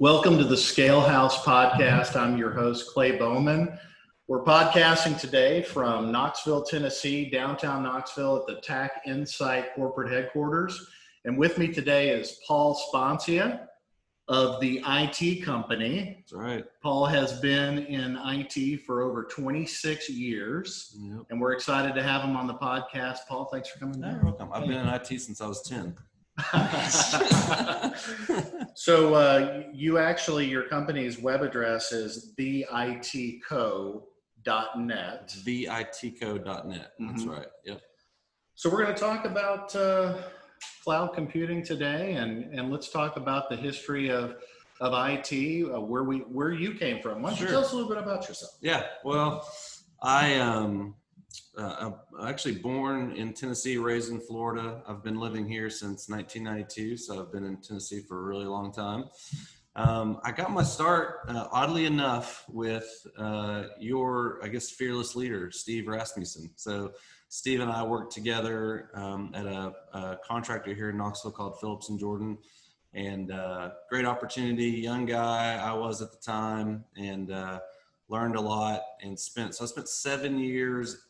Welcome to the Scale House podcast. I'm your host, Clay Bowman. We're podcasting today from Knoxville, Tennessee, downtown Knoxville at the TAC Insight corporate headquarters. And with me today is Paul Sponcia of the IT company. That's right. Paul has been in IT for over 26 years, and we're excited to have him on the podcast. Paul, thanks for coming. You're welcome. I've been in IT since I was 10. So your company's web address is theitco.net. theitco.net. That's right. Yep. So we're going to talk about cloud computing today, and let's talk about the history of IT, where you came from. Why don't you tell us a little bit about yourself? Yeah. Well, I'm actually born in Tennessee, raised in Florida. I've been living here since 1992, so I've been in Tennessee for a really long time. I got my start, oddly enough, with your, fearless leader, Steve Rasmussen. So Steve and I worked together at a contractor here in Knoxville called Phillips & Jordan. And great opportunity, young guy I was at the time, and learned a lot and I spent 7 years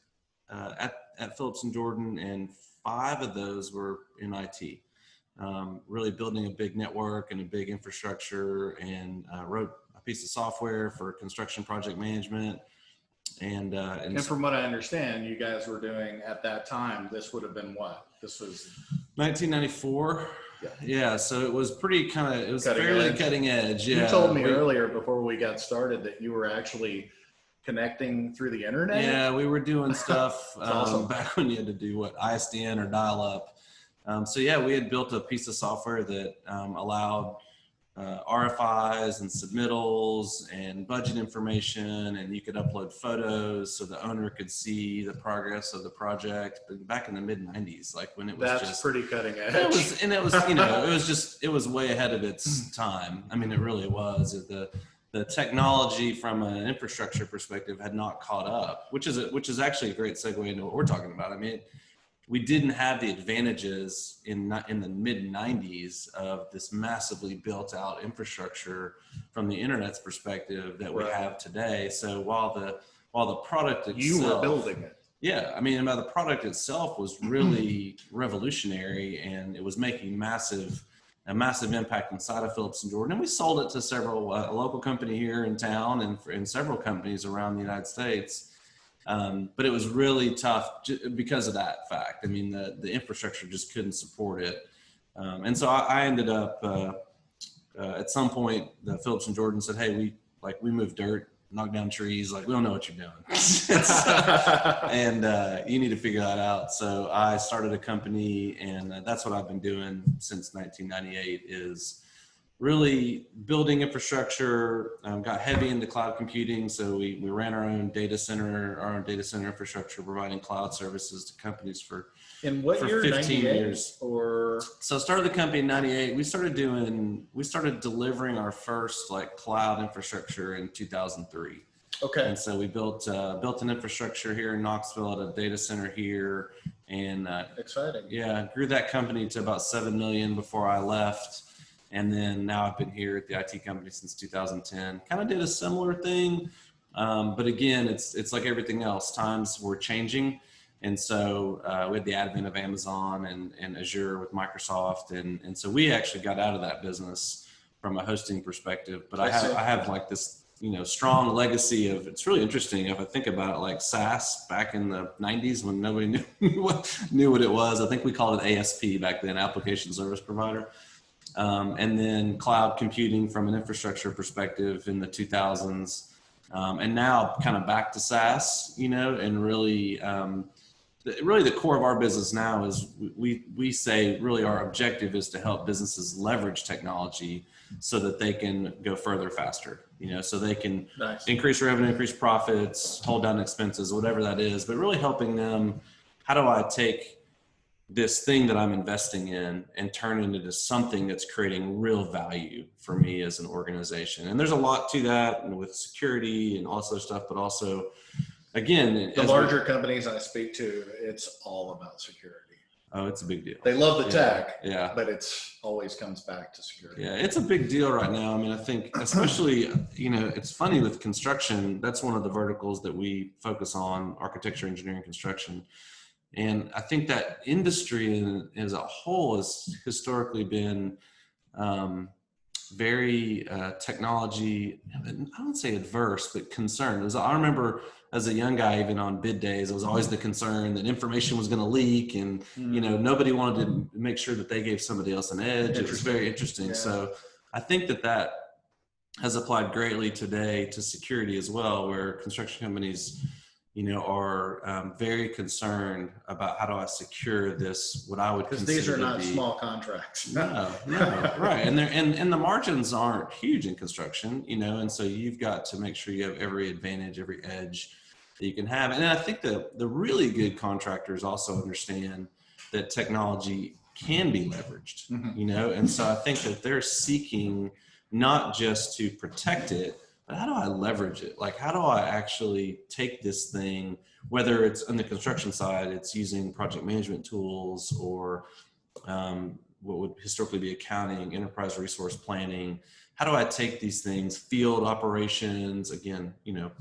at Phillips & Jordan, and 5 of those were in IT, really building a big network and a big infrastructure, and wrote a piece of software for construction project management. And from what I understand, you guys were doing at that time, this would have been what? This was 1994. Yeah. So it was fairly cutting edge. Yeah. You told me earlier before we got started that you were actually connecting through the internet. Yeah, we were doing stuff awesome. Back when you had to do ISDN or dial up. We had built a piece of software that allowed RFIs and submittals and budget information, and you could upload photos so the owner could see the progress of the project. But back in the mid 90s, like when it was That's pretty cutting edge. It was way ahead of its time. I mean, it really was. The technology from an infrastructure perspective had not caught up, which is actually a great segue into what we're talking about. I mean, we didn't have the advantages in the mid 90s of this massively built out infrastructure from the internet's perspective that we have today. So while the product itself, you were building it. Yeah. I mean, the product itself was really revolutionary, and it was making a massive impact inside of Phillips & Jordan. And we sold it to several, a local company here in town and several companies around the United States. But it was really tough because of that fact. I mean, the infrastructure just couldn't support it. And so I ended up, at some point, the Phillips & Jordan said, hey, we move dirt, knock down trees. Like, we don't know what you're doing. And you need to figure that out. So I started a company, and that's what I've been doing since 1998, is really building infrastructure. Got heavy into cloud computing. So we ran our own data center infrastructure, providing cloud services to companies for what year? 15 years. Or so I started the company in 98. We started delivering our first cloud infrastructure in 2003. Okay. And so we built an infrastructure here in Knoxville at a data center here, and exciting. Yeah, grew that company to about 7 million before I left. And then now I've been here at the IT company since 2010. Kind of did a similar thing, but again, it's like everything else. Times were changing, and so we had the advent of Amazon and Azure with Microsoft, and so we actually got out of that business from a hosting perspective. But I have this strong legacy of. It's really interesting if I think about it, like SaaS back in the 90s when nobody knew what it was. I think we called it ASP back then, application service provider. And then cloud computing from an infrastructure perspective in the 2000s, and now kind of back to SaaS, and really the core of our business now is we say really our objective is to help businesses leverage technology so that they can go further faster, so they can increase revenue, increase profits, hold down expenses, whatever that is, but really helping them. How do I take this thing that I'm investing in and turn it into something that's creating real value for me as an organization? And there's a lot to that, and with security and all this other stuff, but also, again, the larger companies I speak to, it's all about security. Oh, it's a big deal. They love the tech, yeah, but it's always comes back to security. Yeah, it's a big deal right now. I mean, I think especially, it's funny with construction, that's one of the verticals that we focus on, architecture, engineering, construction. And I think that industry as a whole has historically been very technology, I don't say adverse, but concerned. I remember as a young guy, even on bid days, it was always the concern that information was going to leak, and nobody wanted to make sure that they gave somebody else an edge. It was very interesting. Yeah. So I think that has applied greatly today to security as well, where construction companies are very concerned about how do I secure this, what I would consider because these are not small contracts. No, right. And the margins aren't huge in construction, and so you've got to make sure you have every advantage, every edge that you can have. And I think the really good contractors also understand that technology can be leveraged, and so I think that they're seeking not just to protect it, but how do I leverage it? Like, how do I actually take this thing, whether it's on the construction side, it's using project management tools or what would historically be accounting, enterprise resource planning. How do I take these things, field operations, again,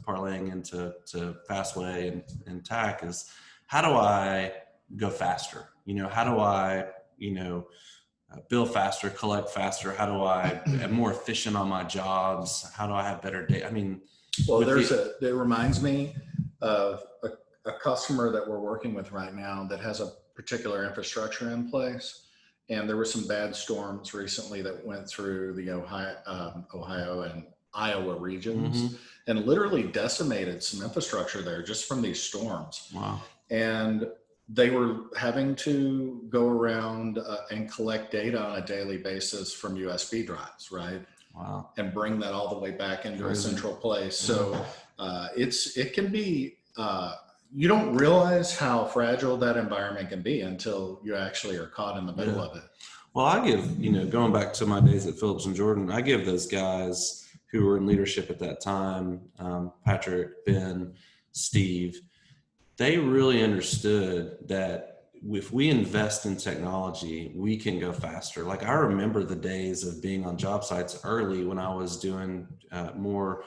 parlaying into Fastway and TAC is how do I go faster? How do I, bill faster, collect faster? How do I am more efficient on my jobs? How do I have better data? I mean, well, it reminds me of a customer that we're working with right now that has a particular infrastructure in place. And there were some bad storms recently that went through the Ohio and Iowa regions and literally decimated some infrastructure there just from these storms. Wow. And they were having to go around and collect data on a daily basis from USB drives, right? Wow. And bring that all the way back into a central place. So it can be, you don't realize how fragile that environment can be until you actually are caught in the middle of it. Well, I give, going back to my days at Phillips and Jordan, I give those guys who were in leadership at that time, Patrick, Ben, Steve, they really understood that if we invest in technology, we can go faster. Like, I remember the days of being on job sites early when I was doing more,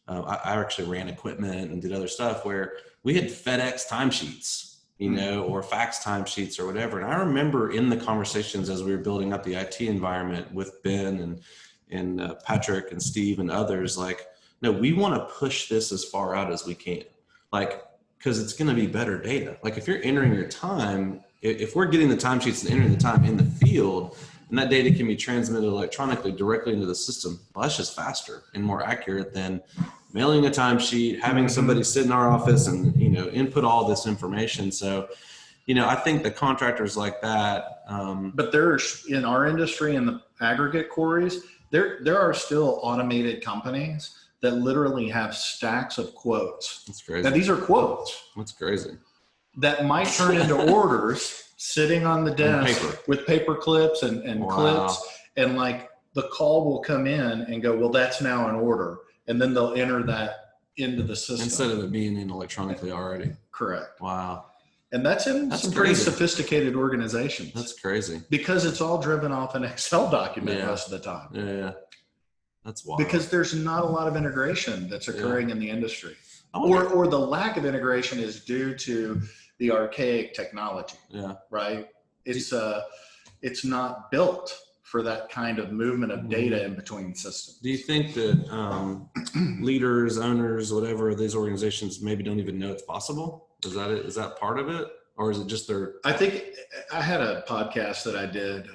I actually ran equipment and did other stuff where we had FedEx timesheets, or fax timesheets or whatever. And I remember in the conversations as we were building up the IT environment with Ben and Patrick and Steve and others, like, no, we want to push this as far out as we can. Like, because it's going to be better data. Like, if you're entering your time, if we're getting the timesheets and entering the time in the field, and that data can be transmitted electronically directly into the system, well, that's just faster and more accurate than mailing a timesheet, having somebody sit in our office and, input all this information. So, I think the contractors like that. But there's, in our industry, in the aggregate quarries, there are still automated companies that literally have stacks of quotes. That's crazy. Now, these are quotes. That's crazy. That might turn into orders sitting on the desk with paper clips and clips. And like, the call will come in and go, well, that's now an order. And then they'll enter that into the system. Instead of it being in electronically already. Correct. Wow. And that's in some pretty sophisticated organizations. That's crazy. Because it's all driven off an Excel document most of the time. Yeah. That's wild. Because there's not a lot of integration that's occurring in the industry. Or the lack of integration is due to the archaic technology. Yeah. Right? It's not built for that kind of movement of data in between systems. Do you think that leaders, owners, whatever of these organizations maybe don't even know it's possible? Is that it? Is that part of it? Or is it just I think I had a podcast that I did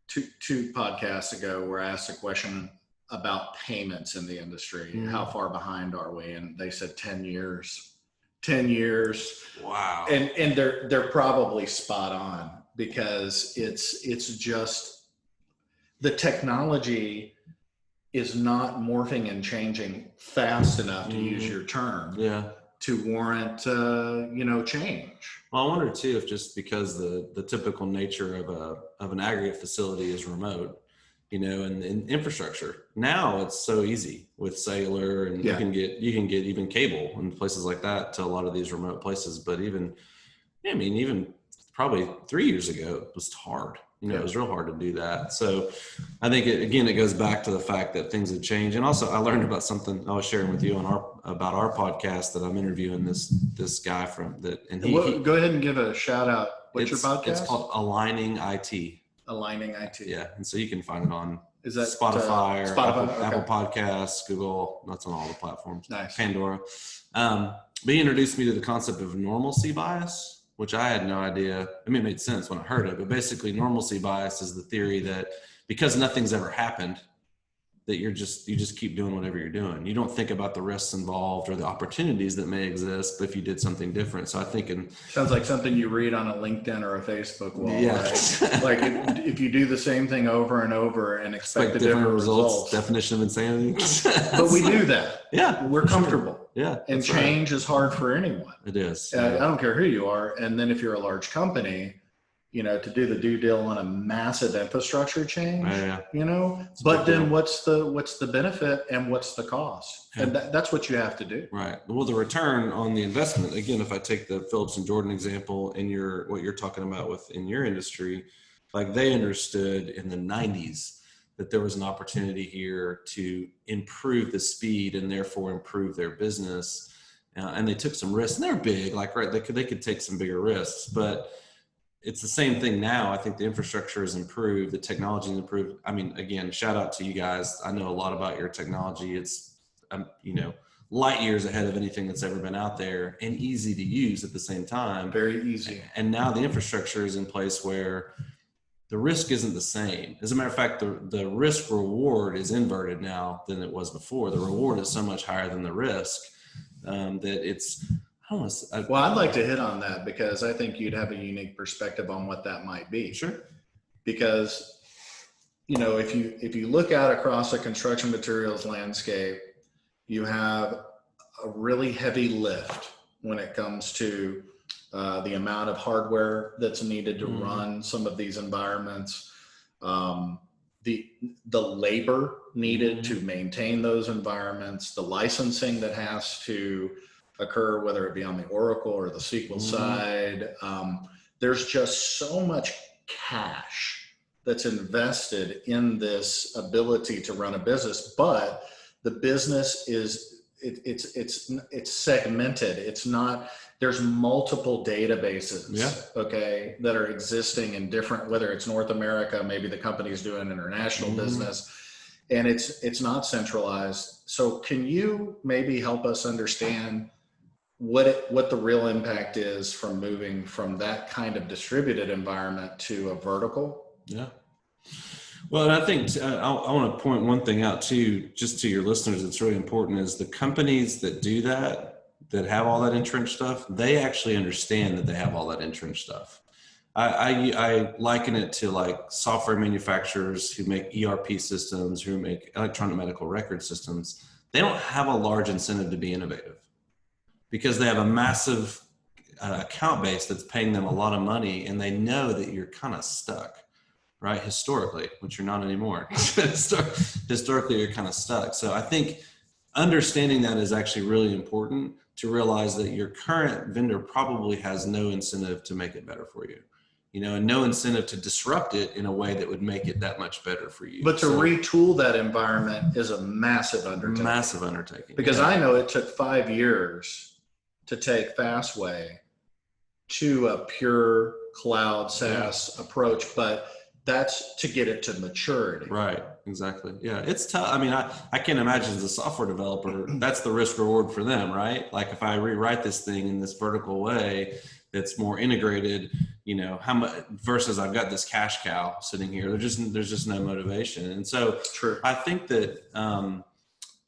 two podcasts ago where I asked a question about payments in the industry. How far behind are we? And they said 10 years. 10 years. Wow. And they're probably spot on, because it's just the technology is not morphing and changing fast enough, to use your term, to warrant change. Well, I wonder too if just because the typical nature of an aggregate facility is remote, and infrastructure. Now it's so easy with cellular, and you can get even cable and places like that to a lot of these remote places. But even probably 3 years ago, it was hard. It was real hard to do that. So I think it goes back to the fact that things have changed. And also I learned about something I was sharing with you about our podcast that I'm interviewing this guy from that. And he go ahead and give a shout out. What's your podcast? It's called Aligning IT. Aligning IT. Yeah. And so you can find it on Spotify or Apple Podcasts, Google, that's on all the platforms. Nice. Pandora. But he introduced me to the concept of normalcy bias, which I had no idea. I mean, it made sense when I heard it, but basically normalcy bias is the theory that because nothing's ever happened, that you just keep doing whatever you're doing. You don't think about the risks involved or the opportunities that may exist if you did something different. So I think sounds like something you read on a LinkedIn or a Facebook wall. Yeah. Right? Like if you do the same thing over and over and expect different results. Definition of insanity. But we do that. Yeah. We're comfortable. Sure. Yeah. And change is hard for anyone. It is. I don't care who you are. And then if you're a large company, to do the due deal on a massive infrastructure change, but then what's the benefit and what's the cost? Yeah. And that's what you have to do. Right. Well, the return on the investment, again, if I take the Phillips and Jordan example in what you're talking about in your industry, like they understood in the 90s that there was an opportunity here to improve the speed and therefore improve their business. And they took some risks, and they're big, they could take some bigger risks, but it's the same thing now. I think the infrastructure has improved, the technology has improved. I mean, again, shout out to you guys. I know a lot about your technology. It's, light years ahead of anything that's ever been out there and easy to use at the same time. Very easy. And now the infrastructure is in place where the risk isn't the same. As a matter of fact, the risk reward is inverted now than it was before. The reward is so much higher than the risk that it's, I'd like to hit on that because I think you'd have a unique perspective on what that might be. Sure. Because, if you look out across a construction materials landscape, you have a really heavy lift when it comes to the amount of hardware that's needed to run some of these environments, the labor needed to maintain those environments, the licensing that has to occur, whether it be on the Oracle or the SQL side. There's just so much cash that's invested in this ability to run a business, but the business it's segmented. It's not, there's multiple databases, that are existing in different, whether it's North America, maybe the company's doing international business, and it's not centralized. So can you maybe help us understand what the real impact is from moving from that kind of distributed environment to a vertical? Yeah. Well, and I think I want to point one thing out too, just to your listeners, it's really important, is the companies that do that have all that entrenched stuff, they actually understand that they have all that entrenched stuff. I liken it to like software manufacturers who make ERP systems, who make electronic medical record systems. They don't have a large incentive to be innovative, because they have a massive account base that's paying them a lot of money, and they know that you're kind of stuck, right? Historically, which you're not anymore. Historically, you're kind of stuck. So I think understanding that is actually really important, to realize that your current vendor probably has no incentive to make it better for you, and no incentive to disrupt it in a way that would make it that much better for you. But to retool that environment is a massive undertaking. Massive undertaking. Because I know it took 5 years to take Fastway to a pure cloud SaaS approach, but that's to get it to maturity. Right. Exactly. Yeah. It's tough. I mean, I can't imagine as a software developer, that's the risk reward for them, right? Like if I rewrite this thing in this vertical way that's more integrated, how much versus I've got this cash cow sitting here, there's just no motivation. And so True. I think that,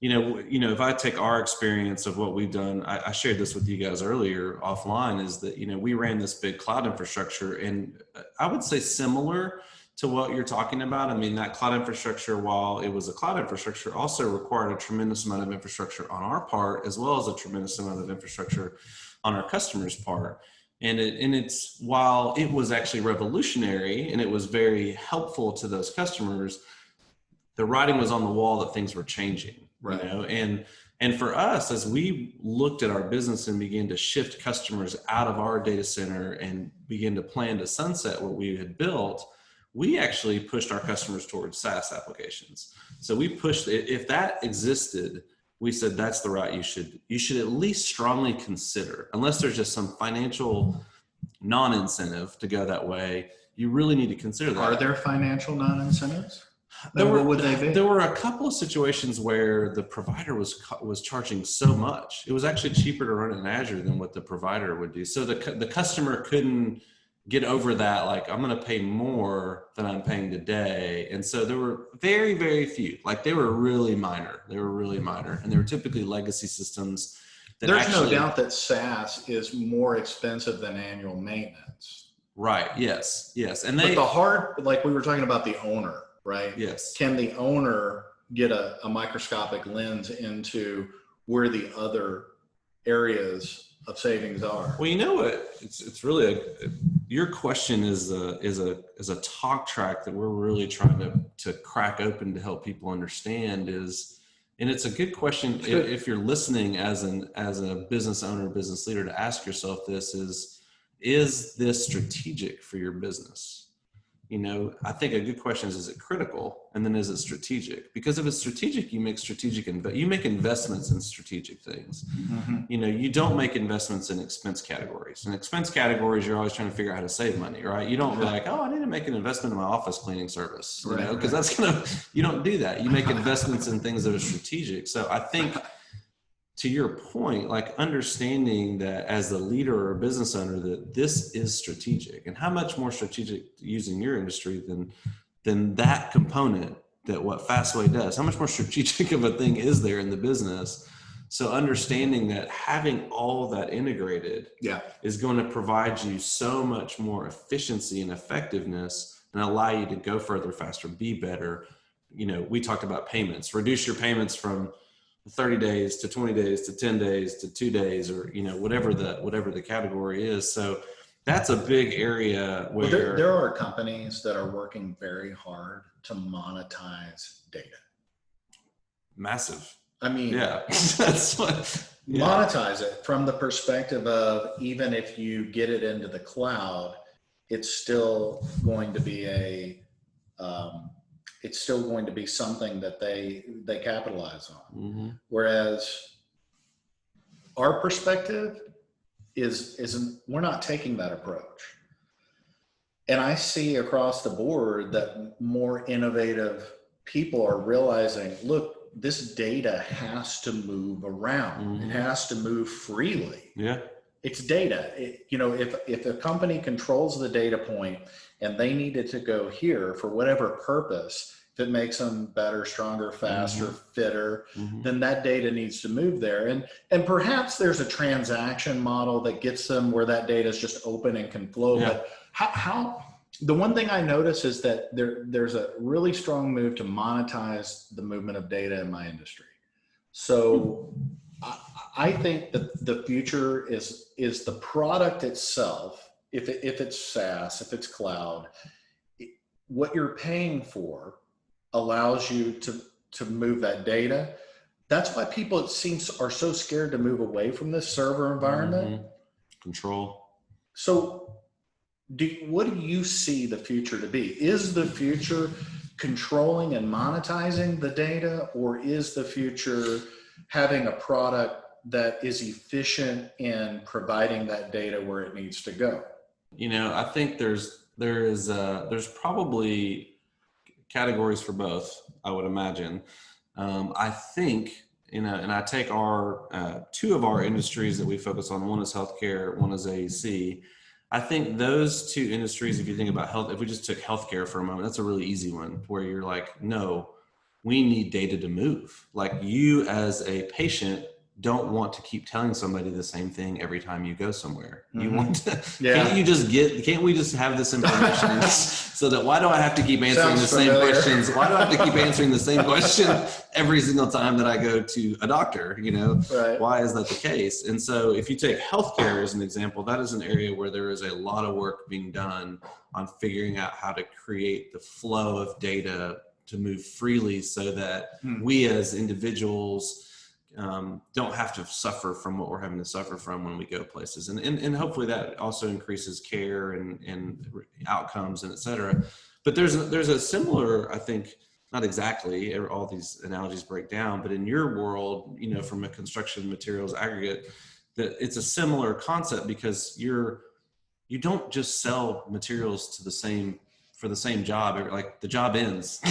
if I take our experience of what we've done, I shared this with you guys earlier offline, is that, we ran this big cloud infrastructure, and I would say similar to what you're talking about. I mean, that cloud infrastructure, while it was a cloud infrastructure, also required a tremendous amount of infrastructure on our part, as well as a tremendous amount of infrastructure on our customers' part. And it's while it was actually revolutionary and it was very helpful to those customers, the writing was on the wall that things were changing. Right. And And for us, as we looked at our business and began to shift customers out of our data center and begin to plan to sunset what we had built, we actually pushed our customers towards SaaS applications. So we pushed, if that existed, we said that's the route you should at least strongly consider, unless there's just some financial non-incentive to go that way. You really need to consider that. Are there financial non-incentives? What would they be? There were a couple of situations where the provider was charging so much. It was actually cheaper to run in Azure than what the provider would do. So the customer couldn't get over that, like, I'm going to pay more than I'm paying today. And so there were very, very few, like they were really minor. And they were typically legacy systems. There's no doubt that SaaS is more expensive than annual maintenance. Right. Yes. And but the hard, like we were talking about the owner, right? Yes. Can the owner get a microscopic lens into where the other areas of savings are? Well, you know what? It's really your question is a talk track that we're really trying to crack open to help people understand and it's a good question if you're listening as a business owner, business leader, to ask yourself this is this strategic for your business? You know, I think a good question is it critical? And then is it strategic? Because if it's strategic, you make investments in strategic things. Mm-hmm. You know, you don't make investments in expense categories. In expense categories, you're always trying to figure out how to save money, right? You don't be like, oh, I need to make an investment in my office cleaning service, you know, because you don't do that. You make investments in things that are strategic. So I think, to your point, like understanding that as a leader or a business owner, that this is strategic, and how much more strategic using your industry than that component that what Fastway does, how much more strategic of a thing is there in the business? So understanding that having all that integrated is going to provide you so much more efficiency and effectiveness and allow you to go further, faster, be better. You know, we talked about payments, reduce your payments from 30 days to 20 days to 10 days to 2 days, or, you know, whatever the category is. So that's a big area where there are companies that are working very hard to monetize data. Massive. I mean, that's what monetize it from the perspective of, even if you get it into the cloud, it's still going to be something that they capitalize on. Mm-hmm. Whereas our perspective isn't, we're not taking that approach. And I see across the board that more innovative people are realizing, look, this data has to move around. Mm-hmm. It has to move freely. Yeah. It's data. If a company controls the data point and they need it to go here for whatever purpose, if it makes them better, stronger, faster, fitter, then that data needs to move there. And perhaps there's a transaction model that gets them where that data is just open and can flow. Yeah. But how the one thing I notice is that there's a really strong move to monetize the movement of data in my industry. So I think that the future is the product itself. If it's SaaS, if it's cloud, what you're paying for allows you to move that data. That's why people, it seems, are so scared to move away from this server environment. Control. So what do you see the future to be? Is the future controlling and monetizing the data, or is the future having a product that is efficient in providing that data where it needs to go? You know, I think there's probably categories for both, I would imagine. I think, and I take our two of our industries that we focus on. One is healthcare, one is AEC. I think those two industries, if you think about health, if we just took healthcare for a moment, that's a really easy one, where you're like, no, we need data to move. Like, you as a patient don't want to keep telling somebody the same thing every time you go somewhere. You want to, can't we just have this information so that, why do I have to keep answering same questions? Why do I have to keep answering the same question every single time that I go to a doctor? You know, Why is that the case? And so if you take healthcare as an example, that is an area where there is a lot of work being done on figuring out how to create the flow of data to move freely so that we as individuals don't have to suffer from what we're having to suffer from when we go places. And hopefully that also increases care and outcomes and et cetera. But there's a similar, I think, not exactly, all these analogies break down, but in your world, you know, from a construction materials aggregate, that it's a similar concept, because you don't just sell materials to for the same job. Like, the job ends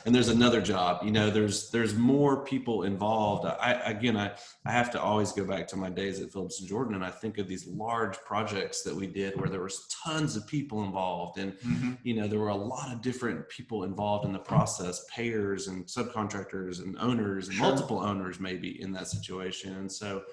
and there's another job, you know, there's more people involved. I have to always go back to my days at Phillips and Jordan, and I think of these large projects that we did where there was tons of people involved, and you know, there were a lot of different people involved in the process, payers and subcontractors and owners and multiple owners maybe in that situation. And so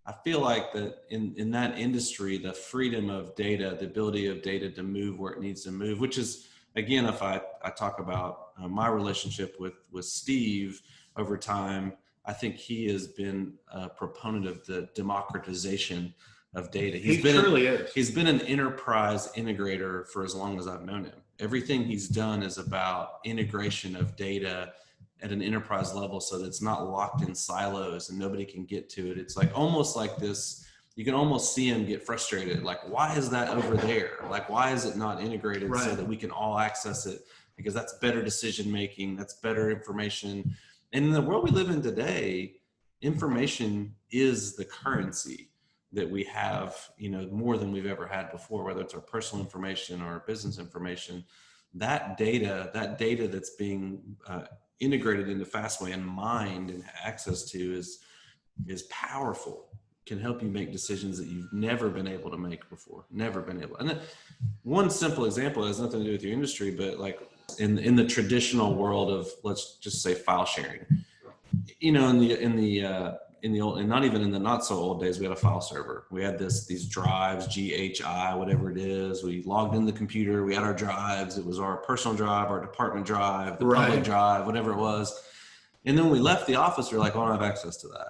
I feel like that in that industry, the freedom of data, the ability of data to move where it needs to move, which is, again, if I talk about my relationship with Steve over time, I think he has been a proponent of the democratization of data. He truly is. He's been an enterprise integrator for as long as I've known him. Everything he's done is about integration of data at an enterprise level, so that it's not locked in silos and nobody can get to it. It's like almost like this, you can almost see him get frustrated. Like, why is that over there? Like, why is it not integrated so that we can all access it? Because that's better decision-making, that's better information. And in the world we live in today, information is the currency that we have, you know, more than we've ever had before, whether it's our personal information or our business information. That data that's being integrated into Fastway and mined and access to is powerful, can help you make decisions that you've never been able to make before, never been able. And then one simple example has nothing to do with your industry, but like in the traditional world of, let's just say, file sharing, you know, in the old, and not even in the not so old days, we had a file server. We had these drives, GHI, whatever it is. We logged in the computer, we had our drives. It was our personal drive, our department drive, the public drive, whatever it was. And then when we left the office, we were like, oh, I don't have access to that.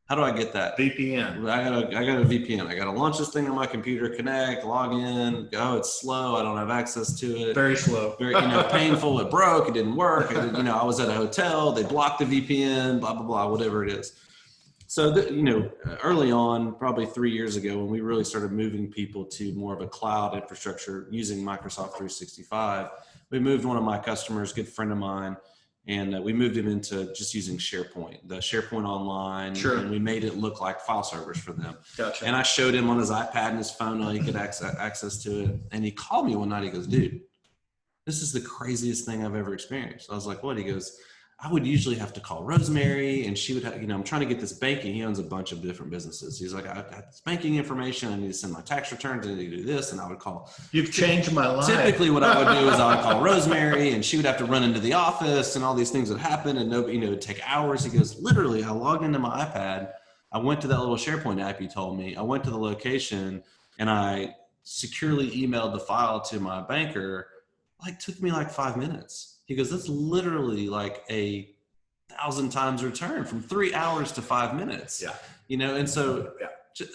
How do I get that? VPN. I got a VPN. I got to launch this thing on my computer, connect, log in. Oh, it's slow. I don't have access to it. Very slow. Very, you know, painful. It broke. It didn't work. You know, I was at a hotel. They blocked the VPN. Blah blah blah. Whatever it is. So, you know, early on, probably 3 years ago, when we really started moving people to more of a cloud infrastructure using Microsoft 365, we moved one of my customers, good friend of mine, and we moved him into just using SharePoint, the SharePoint Online, and we made it look like file servers for them. Gotcha. And I showed him on his iPad and his phone how he could access to it. And he called me one night. He goes, dude, this is the craziest thing I've ever experienced. I was like, what? He goes, I would usually have to call Rosemary, and she would have, you know, I'm trying to get this banking. He owns a bunch of different businesses. He's like, I got this banking information. I need to send my tax returns. I need to do this. And I would call. You've changed my life. Typically what I would do is I would call Rosemary, and she would have to run into the office, and all these things would happen, and nobody, you know, it would take hours. He goes, literally, I logged into my iPad. I went to that little SharePoint app you told me. I went to the location, and I securely emailed the file to my banker. Like, took me like 5 minutes. He goes, that's literally like 1,000 times return, from 3 hours to 5 minutes. Yeah. You know, and so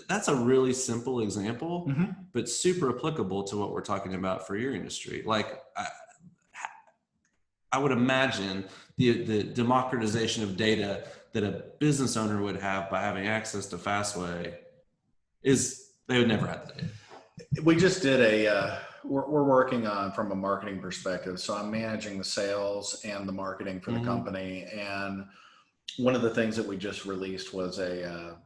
that's a really simple example, but super applicable to what we're talking about for your industry. Like, I would imagine the democratization of data that a business owner would have by having access to Fastway is they would never have the data. We just did we're working on from a marketing perspective. So I'm managing the sales and the marketing for the company. And one of the things that we just released was a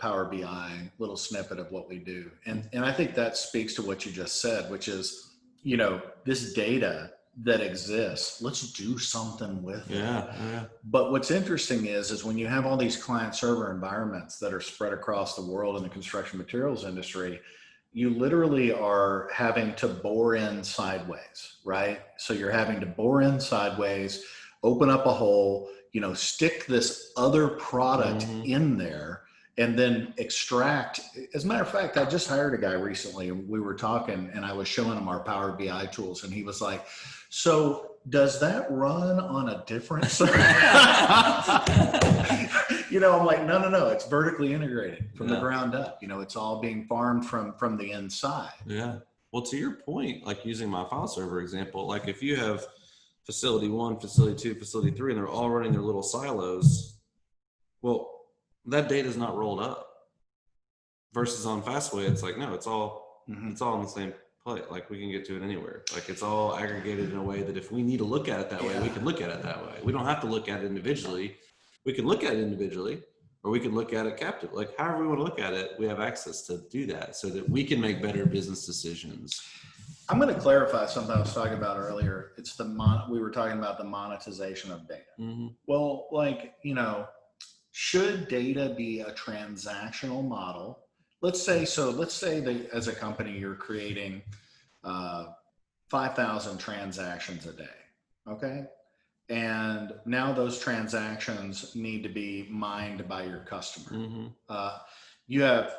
Power BI little snippet of what we do. And I think that speaks to what you just said, which is, you know, this data that exists, let's do something with it. Yeah. But what's interesting is when you have all these client server environments that are spread across the world in the construction materials industry, you literally are having to bore in sideways, right? So you're having to bore in sideways, open up a hole, you know, stick this other product in there, and then extract. As a matter of fact, I just hired a guy recently, and we were talking, and I was showing him our Power BI tools, and he was like, so does that run on a different server? You know, I'm like, no, it's vertically integrated from the ground up. You know, it's all being farmed from the inside. Yeah. Well, to your point, like using my file server example, like if you have facility 1, facility 2, facility 3, and they're all running their little silos, Well, that data is not rolled up. Versus on Fastway, it's like, no, it's all in the same place. Like we can get to it anywhere. Like it's all aggregated in a way that if we need to look at it that way, we can look at it that way. We don't have to look at it individually. We can look at it individually, or we can look at it captive. Like however we want to look at it, we have access to do that so that we can make better business decisions. I'm going to clarify something I was talking about earlier. It's we were talking about the monetization of data. Well, like, should data be a transactional model? Let's say that as a company, you're creating 5,000 transactions a day. Okay. And now those transactions need to be mined by your customer. You have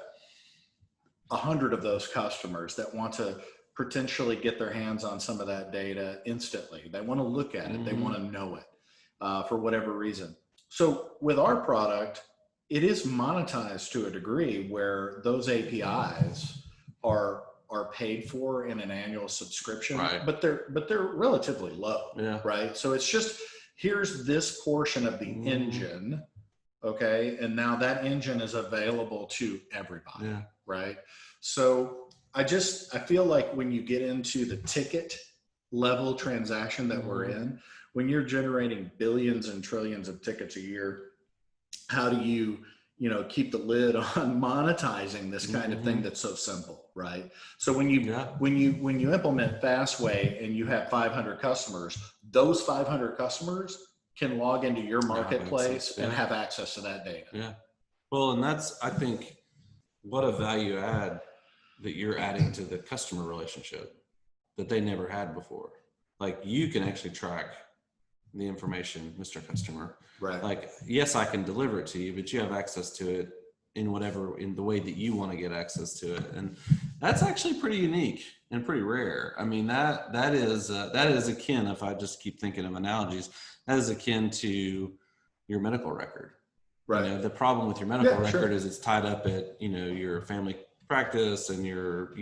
100 of those customers that want to potentially get their hands on some of that data instantly. They want to look at it. They want to know it for whatever reason. So with our product, it is monetized to a degree where those APIs are paid for in an annual subscription, right. but they're relatively low, right? So it's just, here's this portion of the engine, okay? And now that engine is available to everybody, right? So I feel like when you get into the ticket level transaction that we're in, when you're generating billions and trillions of tickets a year, how do you keep the lid on monetizing this kind of thing that's so simple, right? So when you implement Fastway and you have 500 customers, those 500 customers can log into your marketplace and have access to that data. Yeah. Well, and that's, I think, what a value add that you're adding to the customer relationship that they never had before. Like you can actually track the information, Mr. Customer. Right. Like, yes, I can deliver it to you, but you have access to it in the way that you want to get access to it. And that's actually pretty unique and pretty rare. I mean, that is akin, if I just keep thinking of analogies, that is akin to your medical record. Right. The problem with your medical record is it's tied up at, your family practice and your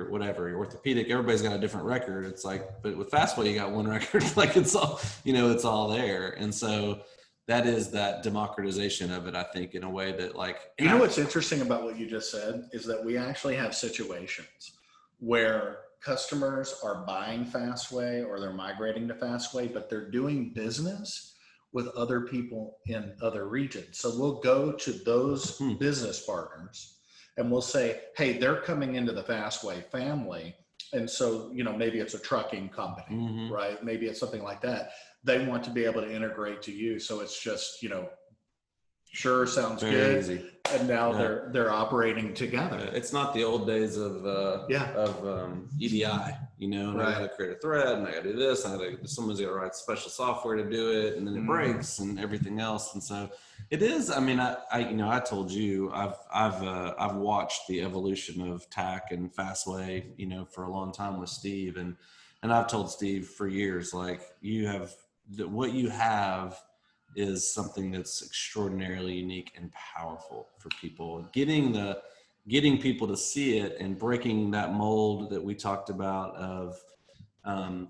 whatever, your orthopedic, everybody's got a different record. It's like, but with Fastway, you got one record, like it's all, it's all there. And so that is that democratization of it, I think, in a way that like, what's interesting about what you just said is that we actually have situations where customers are buying Fastway or they're migrating to Fastway, but they're doing business with other people in other regions. So we'll go to those business partners and we'll say, hey, they're coming into the Fastway family. And so, maybe it's a trucking company, right? Maybe it's something like that. They want to be able to integrate to you. So it's just, sure, sounds very good. easy. And now they're operating together. It's not the old days of EDI, and I got to create a thread and I got to do this. Someone's got to write special software to do it, and then it breaks and everything else. And so it is. I mean, I told you I've watched the evolution of TAC and Fastway, for a long time with Steve, and I've told Steve for years, like what you have is something that's extraordinarily unique and powerful for people. Getting people to see it and breaking that mold that we talked about of,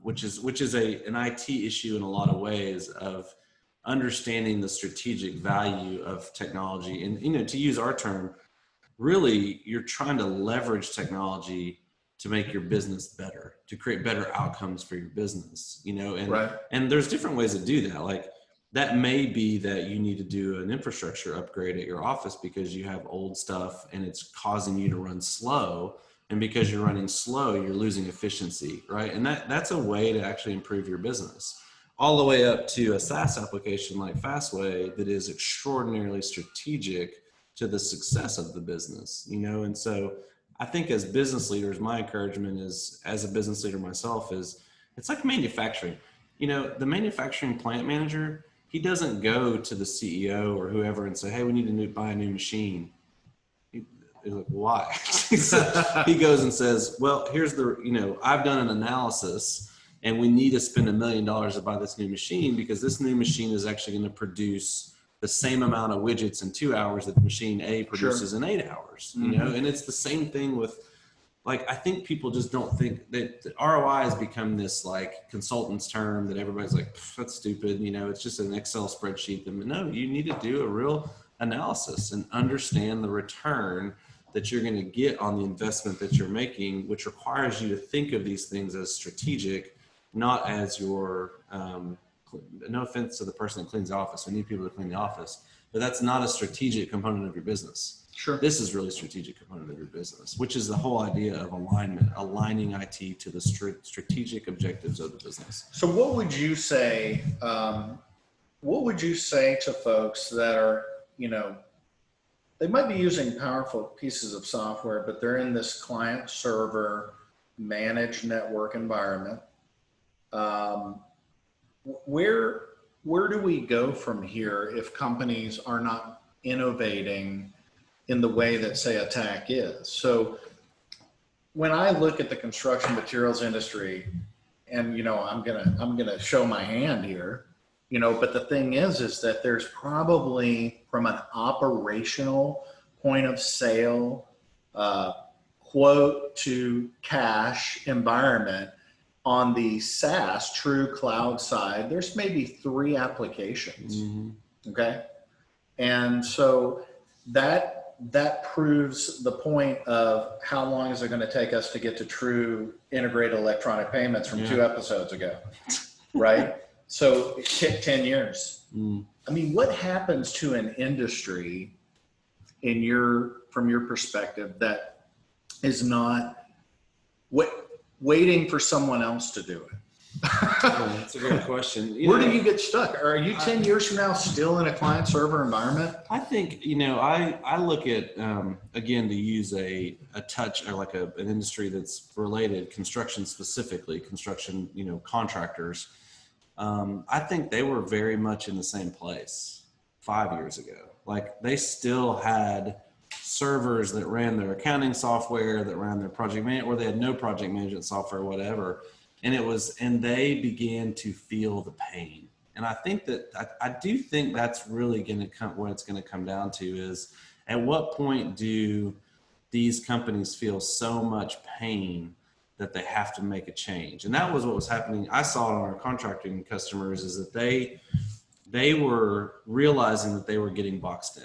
which is an IT issue in a lot of ways, of understanding the strategic value of technology. And, to use our term, really you're trying to leverage technology to make your business better, to create better outcomes for your business, and there's different ways to do that. Like, that may be that you need to do an infrastructure upgrade at your office because you have old stuff and it's causing you to run slow. And because you're running slow, you're losing efficiency, right? And that's a way to actually improve your business. All the way up to a SaaS application like Fastway that is extraordinarily strategic to the success of the business, And so I think as business leaders, my encouragement is, as a business leader myself, is it's like manufacturing. The manufacturing plant manager, he doesn't go to the CEO or whoever and say, hey, we need to buy a new machine. He's like, why? He goes and says, well, here's I've done an analysis and we need to spend $1 million to buy this new machine because this new machine is actually going to produce the same amount of widgets in 2 hours that machine A produces in 8 hours, and it's the same thing with, like, I think people just don't think that ROI has become this like consultant's term that everybody's like, that's stupid. It's just an Excel spreadsheet. No, you need to do a real analysis and understand the return that you're going to get on the investment that you're making, which requires you to think of these things as strategic, not as your, no offense to the person that cleans the office. We need people to clean the office, but that's not a strategic component of your business. Sure. This is really a strategic component of your business, which is the whole idea of alignment, aligning IT to the strategic objectives of the business. So what would you say, to folks that are, they might be using powerful pieces of software, but they're in this client server managed network environment. Where do we go from here if companies are not innovating in the way that, say, a TAC is? So when I look at the construction materials industry, and I'm gonna show my hand here, but the thing is that there's probably, from an operational point of sale, quote to cash environment, on the SaaS true cloud side, there's maybe 3 applications. Mm-hmm. Okay. And so that proves the point of how long is it going to take us to get to true integrated electronic payments from 2 episodes ago, right? So it took 10 years. Mm. I mean, what happens to an industry from your perspective that is not waiting for someone else to do it? That's a great question. Where do you get stuck? Are you 10 years from now still in a client server environment? I think, I look at, again, to use a touch or like an industry that's related, construction specifically, contractors. I think they were very much in the same place 5 years ago. Like, they still had servers that ran their accounting software, that ran their project management, or they had no project management software, whatever. And they began to feel the pain. And I think that, I do think that's really going to come, what it's going to come down to is, at what point do these companies feel so much pain that they have to make a change? And that was what was happening. I saw it on our contracting customers, is that they were realizing that they were getting boxed in.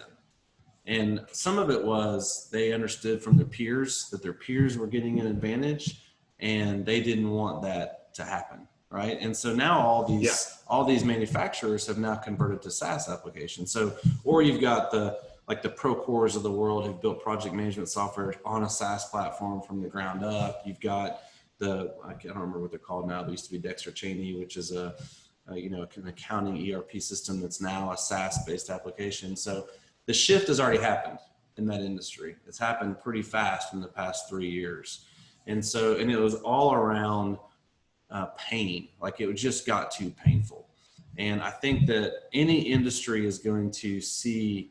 And some of it was they understood from their peers that their peers were getting an advantage, and they didn't want that to happen, right? And so now all these manufacturers have now converted to SaaS applications. So, or you've got the Procores of the world who've built project management software on a SaaS platform from the ground up. You've got I don't remember what they're called now. They used to be Dexter Cheney, which is an accounting ERP system that's now a SaaS-based application. So the shift has already happened in that industry. It's happened pretty fast in the past 3 years. And it was all around pain. Like, it just got too painful. And I think that any industry is going to see,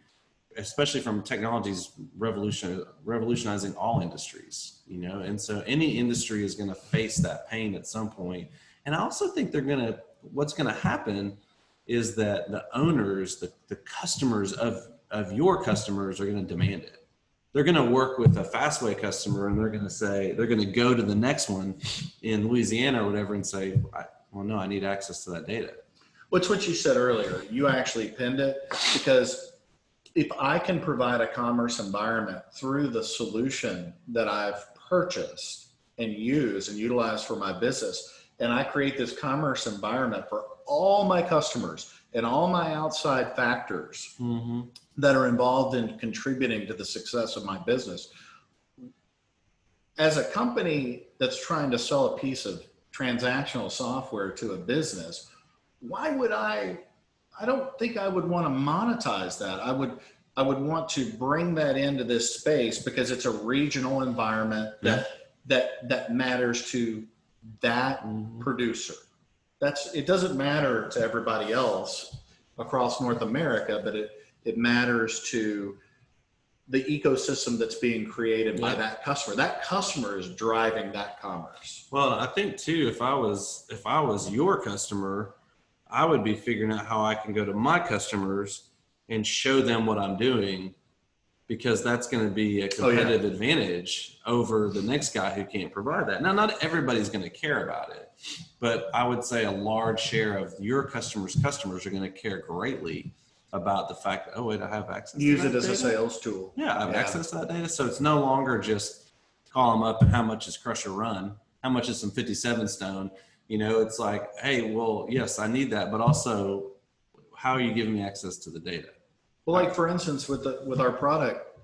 especially from technology's revolutionizing all industries, and so any industry is going to face that pain at some point. And I also think what's going to happen is that the owners, the customers of your customers are going to demand it. They're going to work with a Fastway customer, and they're going to go to the next one in Louisiana or whatever and say, well, no, I need access to that data. What's what you said earlier. You actually pinned it, because if I can provide a commerce environment through the solution that I've purchased and use and utilize for my business, and I create this commerce environment for all my customers and all my outside factors that are involved in contributing to the success of my business. As a company that's trying to sell a piece of transactional software to a business, why would I don't think I would want to monetize that. I would want to bring that into this space because it's a regional environment that matters to that producer. It doesn't matter to everybody else across North America, but it matters to the ecosystem that's being created by that customer. That customer is driving that commerce. Well, I think too, if I was your customer, I would be figuring out how I can go to my customers and show them what I'm doing, because that's going to be a competitive advantage over the next guy who can't provide that. Now, not everybody's going to care about it, but I would say a large share of your customers are going to care greatly about the fact that, oh wait, I have access Use to it that as a data. sales tool. Yeah, I have access to that data. So it's no longer just call them up and how much is crush or run, how much is some 57 stone. You know, it's like, hey, well, yes, I need that, but also, how are you giving me access to the data? Well, like for instance, with our product,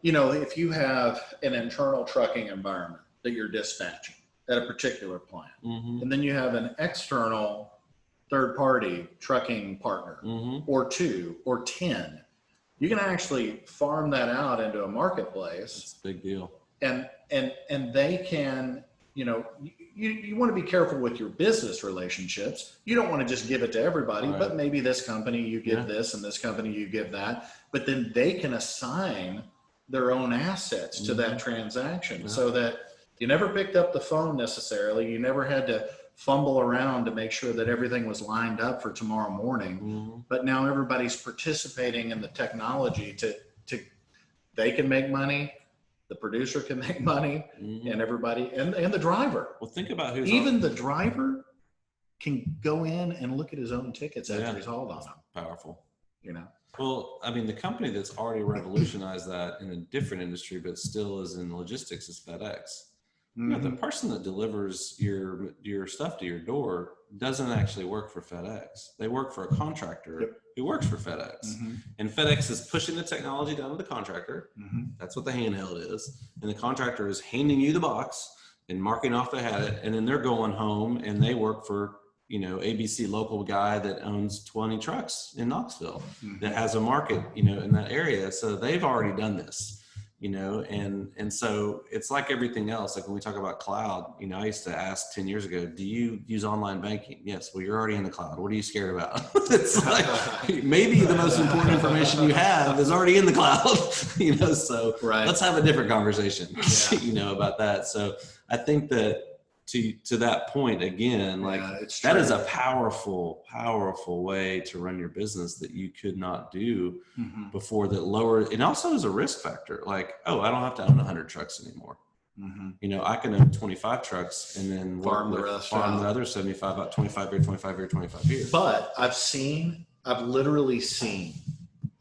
you know, if you have an internal trucking environment that you're dispatching at a particular plant, and then you have an external third-party trucking partner, or 2 or 10, you can actually farm that out into a marketplace. It's a big deal. And they can, you know, you want to be careful with your business relationships. You don't want to just give it to everybody, Right. but maybe this company you give this and this company you give that, but then they can assign their own assets to that transaction, so that you never picked up the phone necessarily. You never had to fumble around to make sure that everything was lined up for tomorrow morning. But now everybody's participating in the technology to they can make money, the producer can make money, and everybody, and the driver. Well, think about who's even the driver can go in and look at his own tickets after he's hauled on them. Powerful. You know. Well, I mean, the company that's already revolutionized that in a different industry, but still is in logistics, is FedEx. You know, the person that delivers your stuff to your door doesn't actually work for FedEx. They work for a contractor who works for FedEx. And FedEx is pushing the technology down to the contractor. That's what the handheld is. And the contractor is handing you the box and marking off they had it. And then they're going home and they work for, you know, ABC local guy that owns 20 trucks in Knoxville that has a market, you know, in that area. So they've already done this. You know, and so it's like everything else. Like when we talk about cloud, you know, I used to ask 10 years ago, do you use online banking? Yes. Well, you're already in the cloud. What are you scared about? It's like, maybe the most important information you have is already in the cloud, you know, so let's have a different conversation, you know, about that. So I think that to that point again, like that is a powerful way to run your business that you could not do before. That lower, it also is a risk factor. Like, oh, I don't have to own 100 trucks anymore. You know, I can own 25 trucks and then farm the rest, farm the other 75, about 25 here, 25 here, 25 here. But I've literally seen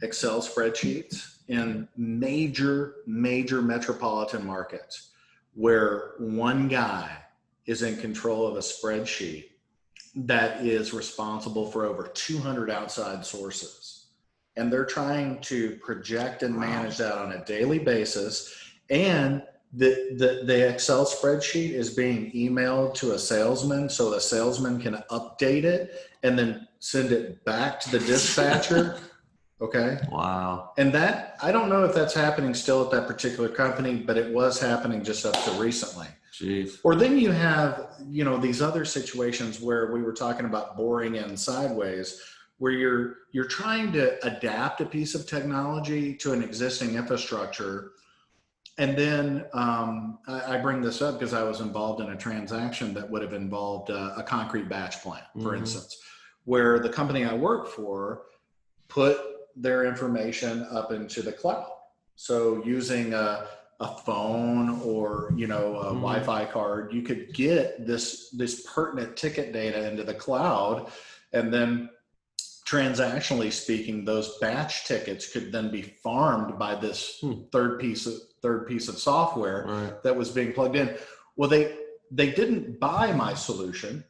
Excel spreadsheets in major metropolitan markets where one guy is in control of a spreadsheet that is responsible for over 200 outside sources. And they're trying to project and manage that on a daily basis. And the Excel spreadsheet is being emailed to a salesman, so the salesman can update it and then send it back to the dispatcher. Okay. Wow. And that, I don't know if that's happening still at that particular company, but it was happening just up to recently. Jeez. Or then you have, you know, these other situations where we were talking about boring in sideways, where you're trying to adapt a piece of technology to an existing infrastructure. And then I bring this up because I was involved in a transaction that would have involved a concrete batch plant, for instance, where the company I work for put their information up into the cloud. So using a phone or, you know, a Wi-Fi card, you could get this pertinent ticket data into the cloud, and then transactionally speaking, those batch tickets could then be farmed by this third piece of software that was being plugged in. Well, they didn't buy my solution,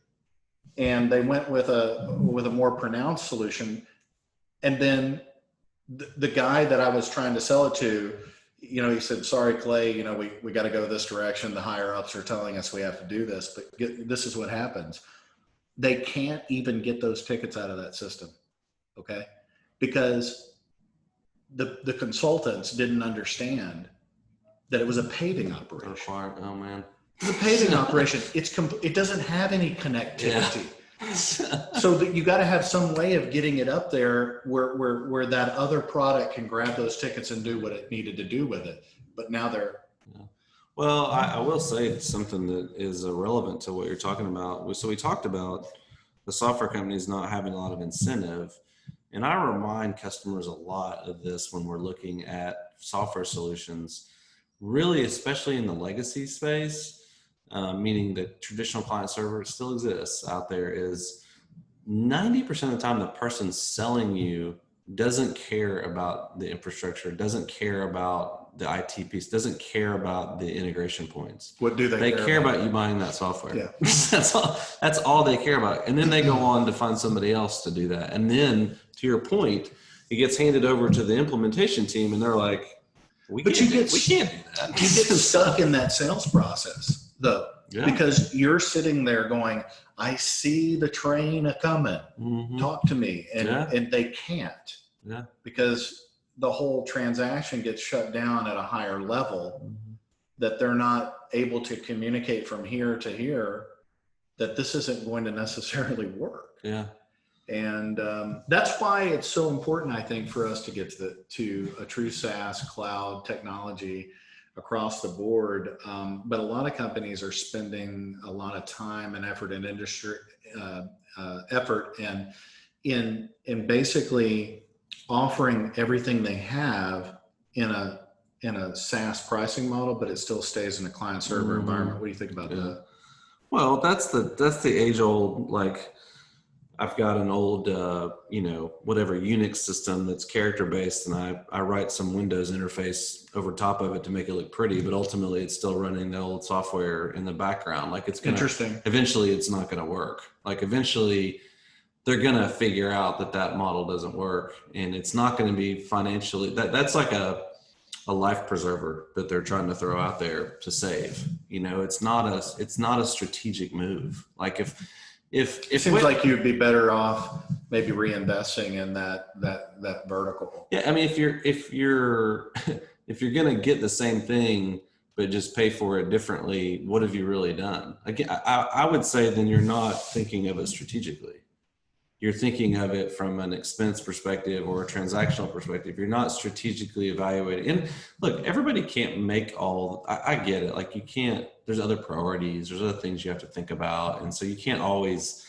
and they went with a more pronounced solution. And then the guy that I was trying to sell it to, you know, he said, sorry, Clay, you know, we got to go this direction. The higher ups are telling us we have to do this, but this is what happens. They can't even get those tickets out of that system. Okay. Because the consultants didn't understand that it was a paving operation. Oh man. It's a paving operation. It doesn't have any connectivity. So that you got to have some way of getting it up there where that other product can grab those tickets and do what it needed to do with it. But now they're. Well, I will say something that is relevant to what you're talking about. So we talked about the software companies not having a lot of incentive. And I remind customers a lot of this when we're looking at software solutions, really, especially in the legacy space. Meaning the traditional client server still exists out there, is 90% of the time the person selling you doesn't care about the infrastructure, doesn't care about the IT piece, doesn't care about the integration points. What do they care about you buying that software. Yeah. That's all they care about. And then they go on to find somebody else to do that. And then to your point, it gets handed over to the implementation team and they're like, we can't do that. You get stuck in that sales process though, because you're sitting there going, I see the train a coming, talk to me. And they can't, because the whole transaction gets shut down at a higher level, that they're not able to communicate from here to here, that this isn't going to necessarily work. Yeah. And that's why it's so important, I think, for us to get to a true SaaS cloud technology across the board. But a lot of companies are spending a lot of time and effort and industry effort in basically offering everything they have in a SaaS pricing model, but it still stays in a client server environment. What do you think about that? Well, that's the age old, like, I've got an old, whatever Unix system that's character based, and I write some Windows interface over top of it to make it look pretty, but ultimately it's still running the old software in the background. Like, it's gonna, eventually it's not going to work. Like, eventually they're going to figure out that model doesn't work, and it's not going to be financially, that's like a life preserver that they're trying to throw out there to save. It's not a strategic move. Like, if it seems like you'd be better off maybe reinvesting in that vertical. Yeah, I mean, if you're going to get the same thing but just pay for it differently, what have you really done? Again, I would say then you're not thinking of it strategically. You're thinking of it from an expense perspective or a transactional perspective. You're not strategically evaluating. And look, everybody can't make all, I get it. Like, you can't, there's other priorities, there's other things you have to think about. And so you can't always,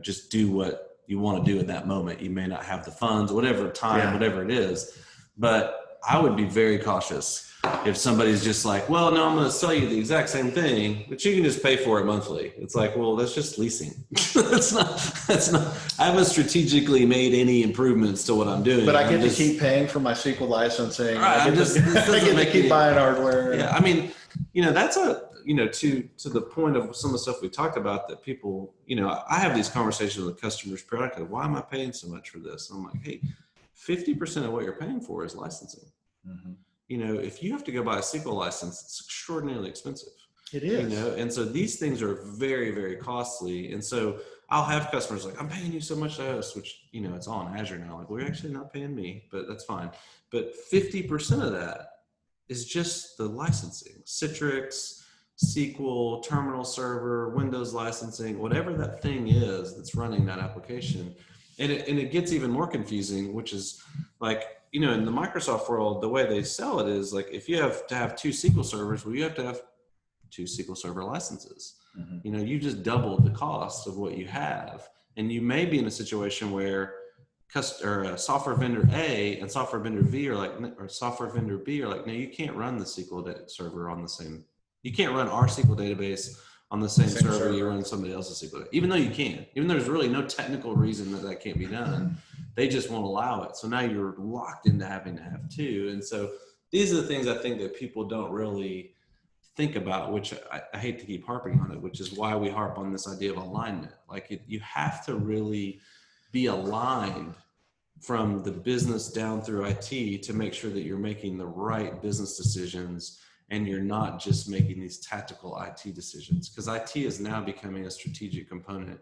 just do what you want to do in that moment. You may not have the funds, whatever time, whatever it is. But I would be very cautious if somebody's just like, well, no, I'm going to sell you the exact same thing, but you can just pay for it monthly. It's like, well, that's just leasing. that's not, I haven't strategically made any improvements to what I'm doing. But I get to keep paying for my SQL licensing. Right, I get to keep buying hardware. Yeah. I mean, that's to the point of some of the stuff we talked about, that people, I have these conversations with customers periodically. Why am I paying so much for this? And I'm like, hey, 50% of what you're paying for is licensing. Mm-hmm. If you have to go buy a SQL license, it's extraordinarily expensive. It is. And so these things are very, very costly. And so I'll have customers like, I'm paying you so much to host, which, it's on Azure now. Like, well, you're actually not paying me, but that's fine. But 50% of that is just the licensing, Citrix, SQL, terminal server, Windows licensing, whatever that thing is that's running that application. And it gets even more confusing, which is like, in the Microsoft world, the way they sell it is like, if you have to have 2 SQL servers, well, you have to have 2 SQL Server licenses. Mm-hmm. You just doubled the cost of what you have. And you may be in a situation where software vendor A and software vendor B or software vendor B are like, no, you can't run the SQL server on the same, you can't run our SQL database on the same server you run somebody else's SQL, even though you can, even though there's really no technical reason that can't be done. They just won't allow it. So now you're locked into having to have 2. And so these are the things I think that people don't really think about, which I hate to keep harping on it, which is why we harp on this idea of alignment. Like, you have to really be aligned from the business down through IT to make sure that you're making the right business decisions and you're not just making these tactical IT decisions, because IT is now becoming a strategic component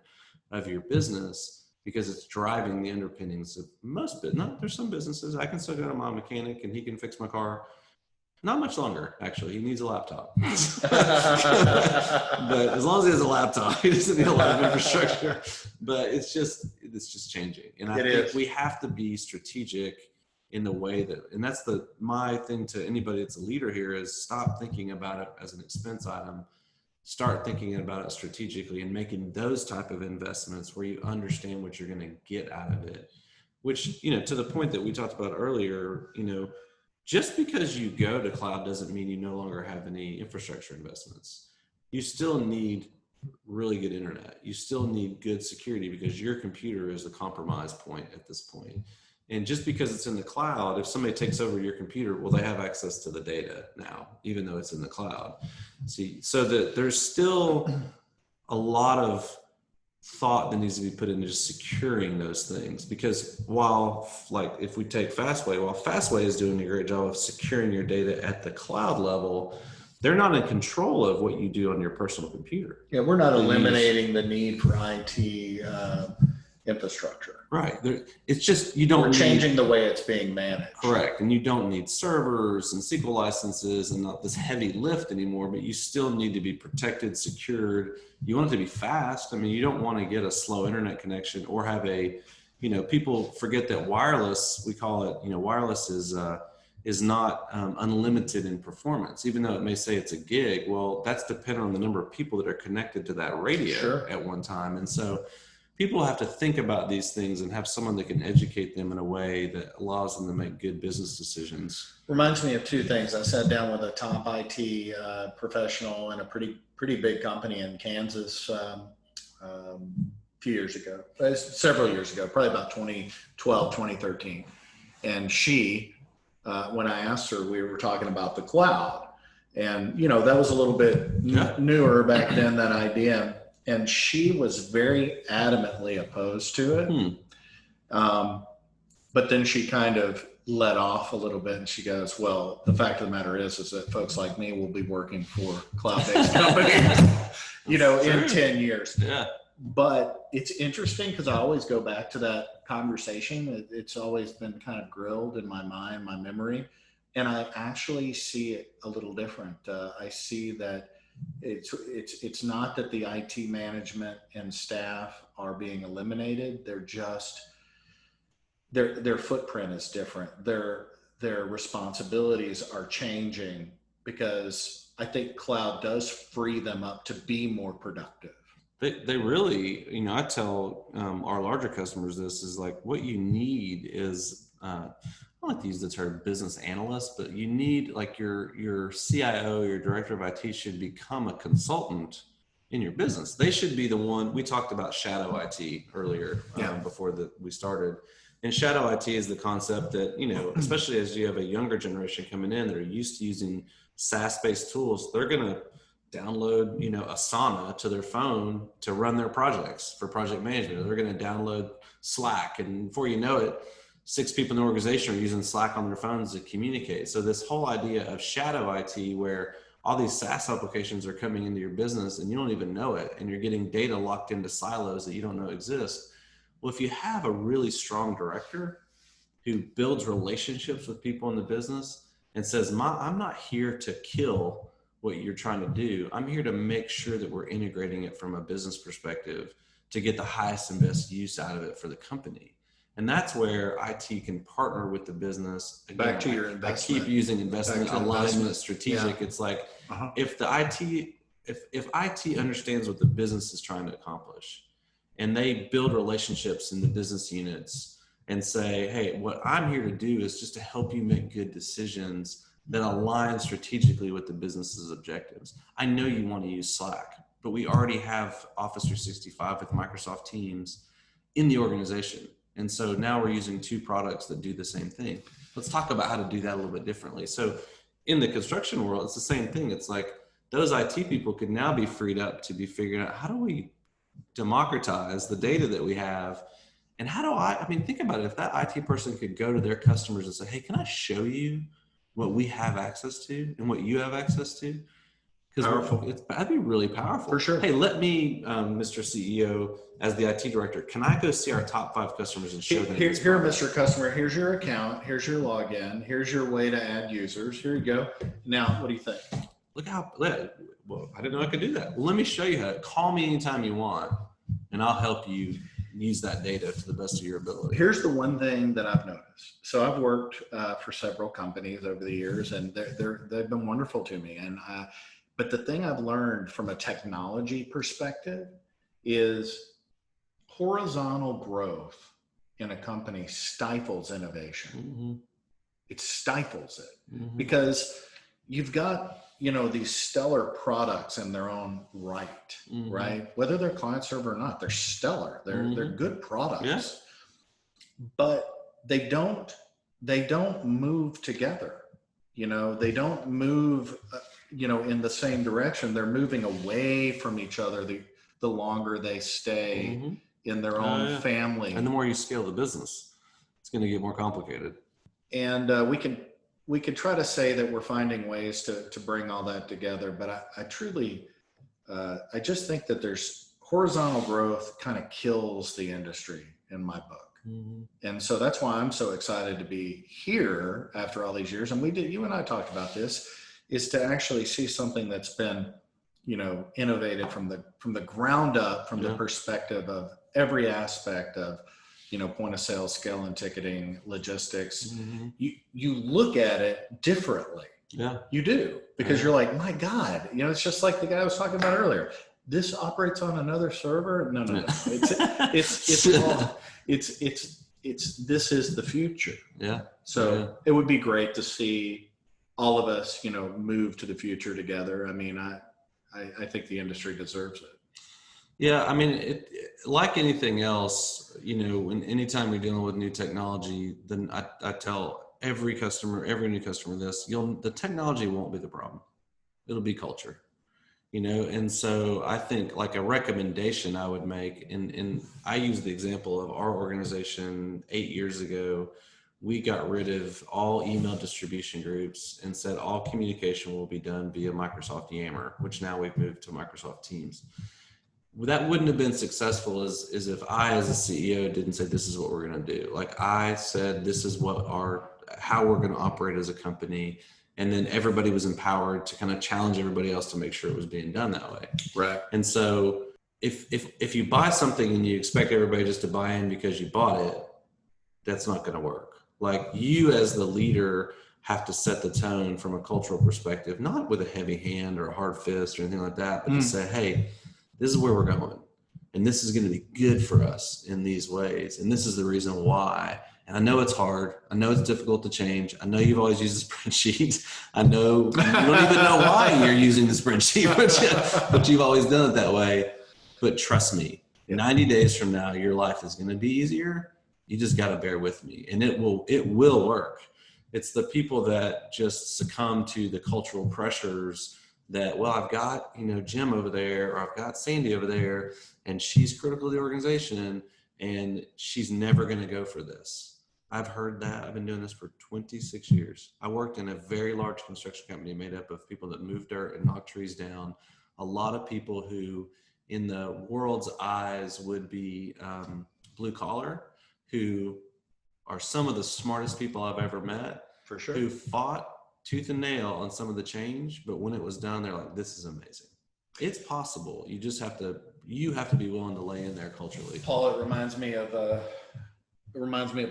of your business because it's driving the underpinnings of most business. There's some businesses, I can still go to my mechanic and he can fix my car. Not much longer, actually. He needs a laptop. But as long as he has a laptop, he doesn't need a lot of infrastructure. But it's just changing. And I think we have to be strategic in the way that, and that's my thing to anybody that's a leader here, is stop thinking about it as an expense item. Start thinking about it strategically and making those type of investments where you understand what you're going to get out of it. Which, to the point that we talked about earlier, just because you go to cloud doesn't mean you no longer have any infrastructure investments. You still need really good internet. You still need good security because your computer is a compromise point at this point. And just because it's in the cloud, if somebody takes over your computer, well, they have access to the data now, even though it's in the cloud. See, so that there's still a lot of thought that needs to be put into just securing those things. Because while, like, if we take Fastway, while Fastway is doing a great job of securing your data at the cloud level, they're not in control of what you do on your personal computer. Yeah, we're not eliminating the need for IT infrastructure. Right. It's just, you don't We're changing the way it's being managed. Correct. And you don't need servers and SQL licenses and not this heavy lift anymore, but you still need to be protected, secured. You want it to be fast. I mean, you don't want to get a slow internet connection or have a, people forget that wireless, we call it, wireless is not unlimited in performance, even though it may say it's a gig. Well, that's dependent on the number of people that are connected to that radio at one time. And so people have to think about these things and have someone that can educate them in a way that allows them to make good business decisions. Reminds me of two things. I sat down with a top IT professional in a pretty big company in Kansas a few years ago, several years ago, probably about 2012, 2013. And she, when I asked her, we were talking about the cloud. And, that was a little bit newer back then, that idea. And she was very adamantly opposed to it. But then she kind of let off a little bit and she goes, well, the fact of the matter is that folks like me will be working for cloud-based companies, in 10 years. Yeah. But it's interesting because I always go back to that conversation. It's always been kind of grilled in my mind, my memory. And I actually see it a little different. I see that it's not that the IT management and staff are being eliminated. They're just, their footprint is different. Their responsibilities are changing because I think cloud does free them up to be more productive. They really, I tell our larger customers this is like, what you need is, I don't like to use the term business analyst, but you need, like, your CIO, your director of IT should become a consultant in your business. They should be the one. We talked about shadow IT earlier before we started. And shadow IT is the concept that, especially as you have a younger generation coming in that are used to using SaaS-based tools, they're going to download, Asana to their phone to run their projects for project management. They're going to download Slack. And before you know it, 6 people in the organization are using Slack on their phones to communicate. So this whole idea of shadow IT, where all these SaaS applications are coming into your business and you don't even know it, and you're getting data locked into silos that you don't know exist. Well, if you have a really strong director who builds relationships with people in the business and says, I'm not here to kill what you're trying to do. I'm here to make sure that we're integrating it from a business perspective to get the highest and best use out of it for the company. And that's where IT can partner with the business. Again, back to your investment. I keep using investment, alignment, strategic. Yeah. It's like, if IT understands what the business is trying to accomplish, and they build relationships in the business units and say, hey, what I'm here to do is just to help you make good decisions that align strategically with the business's objectives. I know you want to use Slack, but we already have Office 365 with Microsoft Teams in the organization. And so now we're using 2 products that do the same thing. Let's talk about how to do that a little bit differently. So in the construction world, it's the same thing. It's like those IT people could now be freed up to be figuring out, how do we democratize the data that we have? And how do I mean, think about it. If that IT person could go to their customers and say, hey, can I show you what we have access to and what you have access to? Because that'd be really powerful. For sure. Hey, let me, Mr. CEO, as the IT director, can I go see our top 5 customers and show them? Here, Mr. Customer, here's your account. Here's your login. Here's your way to add users. Here you go. Now, what do you think? Look how, well, I didn't know I could do that. Well, let me show you how. Call me anytime you want, and I'll help you use that data to the best of your ability. Here's the one thing that I've noticed. So I've worked for several companies over the years, and they've been wonderful to me. And but the thing I've learned from a technology perspective is horizontal growth in a company stifles innovation. It stifles it because you've got, these stellar products in their own right, right? Whether they're client server or not, they're stellar. They're good products. Yes. But they don't move together. They don't move, in the same direction. They're moving away from each other the longer they stay in their own family. And the more you scale the business, it's going to get more complicated. And we could try to say that we're finding ways to bring all that together, but I truly, I just think that there's horizontal growth kind of kills the industry in my book. And so that's why I'm so excited to be here after all these years. And you and I talked about this, is to actually see something that's been, innovated from the ground up, from the perspective of every aspect of, point of sale, scale and ticketing, logistics. You look at it differently. Yeah, you do, because you're like, my God, it's just like the guy I was talking about earlier. This operates on another server. No. This is the future. Yeah. So it would be great to see all of us, move to the future together. I mean, I think the industry deserves it. Yeah. I mean, like anything else, anytime you're dealing with new technology, then I tell every new customer this, the technology won't be the problem. It'll be culture. And so I think like a recommendation I would make, and I use the example of our organization 8 years ago. We got rid of all email distribution groups and said all communication will be done via Microsoft Yammer, which now we've moved to Microsoft Teams. That wouldn't have been successful as if I, as a CEO, didn't say, this is what we're going to do. Like I said, this is how we're going to operate as a company. And then everybody was empowered to kind of challenge everybody else to make sure it was being done that way. Right. And so if you buy something and you expect everybody just to buy in because you bought it, that's not going to work. Like you as the leader have to set the tone from a cultural perspective, not with a heavy hand or a hard fist or anything like that, but to say, hey, this is where we're going. And this is going to be good for us in these ways. And this is the reason why. And I know it's hard. I know it's difficult to change. I know you've always used a spreadsheet. I know you don't even know why you're using the spreadsheet, but you've always done it that way. But trust me, 90 days from now, your life is going to be easier. You just got to bear with me, and it will work. It's the people that just succumb to the cultural pressures that, well, I've got, Jim over there, or I've got Sandy over there, and she's critical to the organization, and she's never going to go for this. I've heard that. I've been doing this for 26 years. I worked in a very large construction company made up of people that move dirt and knock trees down. A lot of people who, in the world's eyes, would be blue collar, who are some of the smartest people I've ever met. For sure. Who fought tooth and nail on some of the change, but when it was done, they're like, this is amazing. It's possible. You just have to be willing to lay in there culturally. Paul, it reminds me of a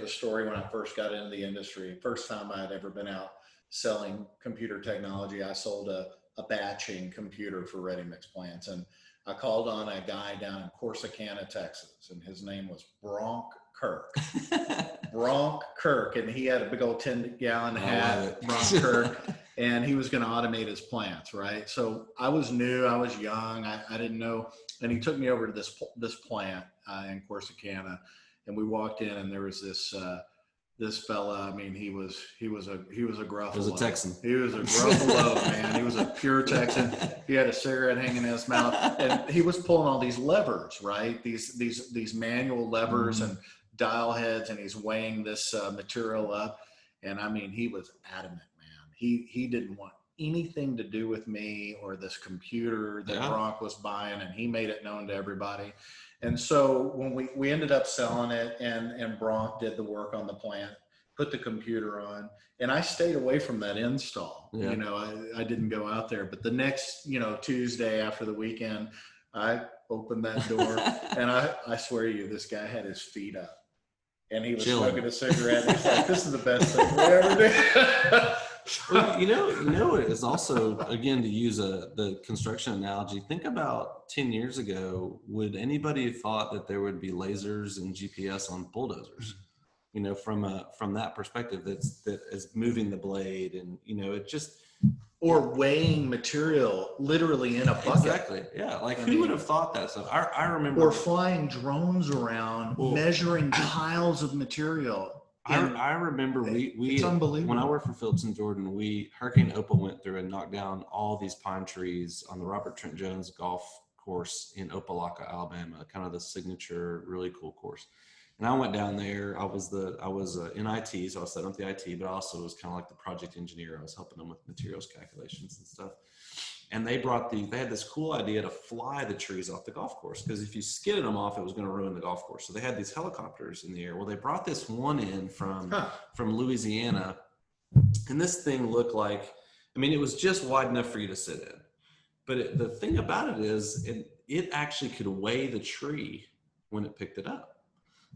story when I first got into the industry. First time I had ever been out selling computer technology. I sold a batching computer for ready mix plants, and I called on a guy down in Corsicana, Texas, and his name was Bronk Kirk. Bronk Kirk, and he had a big old 10-gallon hat, Bronk Kirk, and he was going to automate his plants, right? So I was new, I was young, I didn't know, and he took me over to this plant in Corsicana, and we walked in, and there was this fella. I mean, he was a gruffalo. He was a Texan. He was a gruffalo, man. He was a pure Texan. He had a cigarette hanging in his mouth, and he was pulling all these levers, right? These manual levers and dial heads, and he's weighing this material up. And I mean, he was adamant, man. He didn't want anything to do with me or this computer that Bronk was buying, and he made it known to everybody. And so when we ended up selling it, and Bronk did the work on the plant, put the computer on, and I stayed away from that install. Yeah. I didn't go out there. But the next, Tuesday after the weekend, I opened that door, and I swear to you, this guy had his feet up, and he was smoking a cigarette. And he's like, "This is the best thing we ever did." Well, it's also, again, to use the construction analogy, think about 10 years ago, would anybody have thought that there would be lasers and GPS on bulldozers? From that perspective, that is moving the blade, and it just, or weighing material literally in a bucket. Exactly. Yeah. Like who would have thought that stuff? I remember. Or flying drones around, measuring piles of material. I remember it's unbelievable. when I worked for Phillips and Jordan, Hurricane Opal went through and knocked down all these pine trees on the Robert Trent Jones golf course in Opelika, Alabama, kind of the signature, really cool course. And I went down there. I was in IT, so I was setting up the IT, but I also was kind of like the project engineer. I was helping them with materials calculations and stuff. And they had this cool idea to fly the trees off the golf course, because if you skidded them off, it was going to ruin the golf course. So they had these helicopters in the air. Well, they brought this one in from Louisiana, and this thing looked like, it was just wide enough for you to sit in. But the thing about it is it actually could weigh the tree when it picked it up.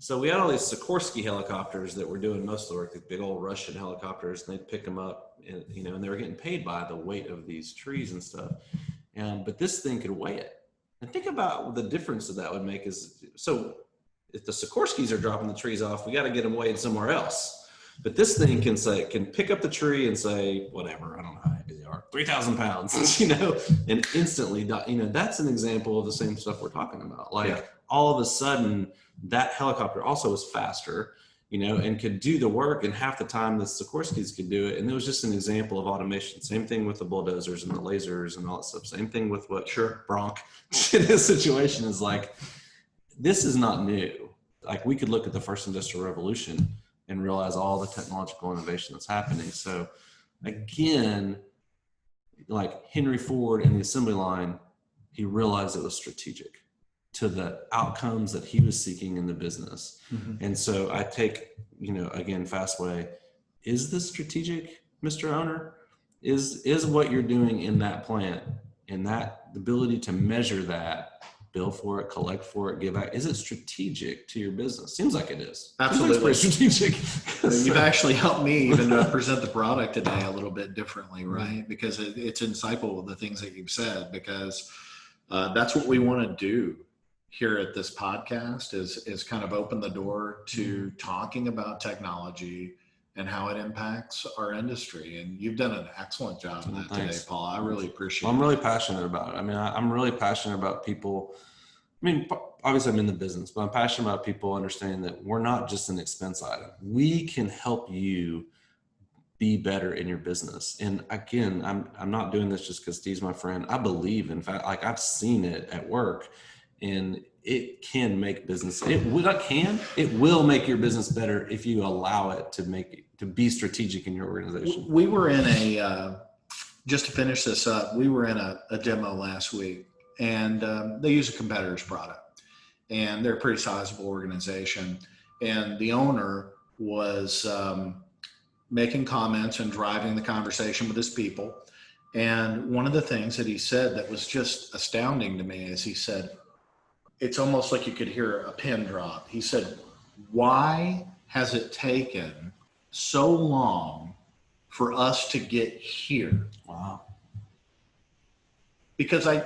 So we had all these Sikorsky helicopters that were doing most of the work, the big old Russian helicopters, and they'd pick them up, and they were getting paid by the weight of these trees and stuff. But this thing could weigh it. And think about the difference that would make so if the Sikorskys are dropping the trees off, we got to get them weighed somewhere else. But this thing can pick up the tree and say, whatever, I don't know how heavy they are, 3,000 pounds, and instantly, that's an example of the same stuff we're talking about. All of a sudden, that helicopter also was faster, and could do the work in half the time the Sikorskys could do it. And it was just an example of automation. Same thing with the bulldozers and the lasers and all that stuff. Same thing with Bronc in this situation is this is not new. We could look at the first industrial revolution and realize all the technological innovation that's happening. So again, Henry Ford and the assembly line, he realized it was strategic to the outcomes that he was seeking in the business. Mm-hmm. And so I take, again, Fastway, is this strategic, Mr. Owner? Is what you're doing in that plant and that ability to measure that, bill for it, collect for it, give out, is it strategic to your business? Seems like it is. Absolutely. Strategic. You've actually helped me even present the product today a little bit differently, right? Because it's insightful, the things that you've said, because that's what we want to do here at this podcast is kind of open the door to talking about technology and how it impacts our industry. And you've done an excellent job of that today, Paul. I really appreciate it. I'm really passionate about it. I'm really passionate about people. Obviously I'm in the business, but I'm passionate about people understanding that we're not just an expense item. We can help you be better in your business. And again, I'm not doing this just because Steve's my friend. I believe, in fact, I've seen it at work. And it can make business. It will make your business better if you allow it to be strategic in your organization. We were in just to finish this up, we were in a demo last week, and they use a competitor's product, and they're a pretty sizable organization. And the owner was making comments and driving the conversation with his people. And one of the things that he said that was just astounding to me is he said, it's almost like you could hear a pin drop. He said, why has it taken so long for us to get here? Wow. Because I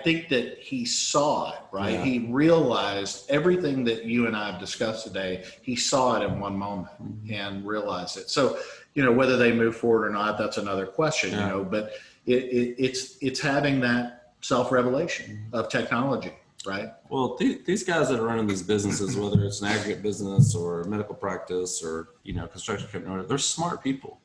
think that he saw it, right? Yeah. He realized everything that you and I have discussed today. He saw it in one moment and realized it. So, whether they move forward or not, that's another question, but it's having that self-revelation of technology. Right. Well, these guys that are running these businesses, whether it's an aggregate business or medical practice or, construction company, they're smart people.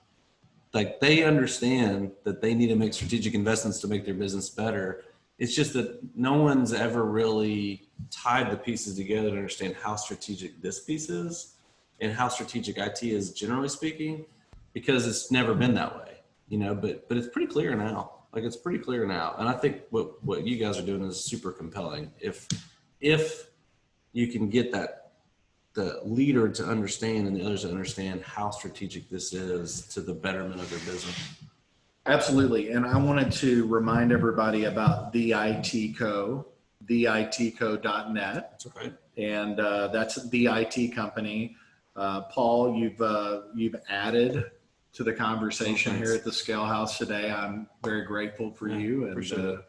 They understand that they need to make strategic investments to make their business better. It's just that no one's ever really tied the pieces together to understand how strategic this piece is and how strategic IT is, generally speaking, because it's never been that way, but it's pretty clear now. It's pretty clear now. And I think what you guys are doing is super compelling. If you can get the leader to understand and the others to understand how strategic this is to the betterment of their business. Absolutely. And I wanted to remind everybody about the IT Co, theitco.net. That's okay. And that's the IT company. Paul, you've added to the conversation here at the Scale House today. I'm very grateful for you, and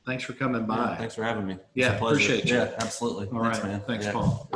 thanks for coming by. Yeah, thanks for having me. Yeah, appreciate you. Yeah, absolutely. All Thanks, right, man. Thanks, Paul.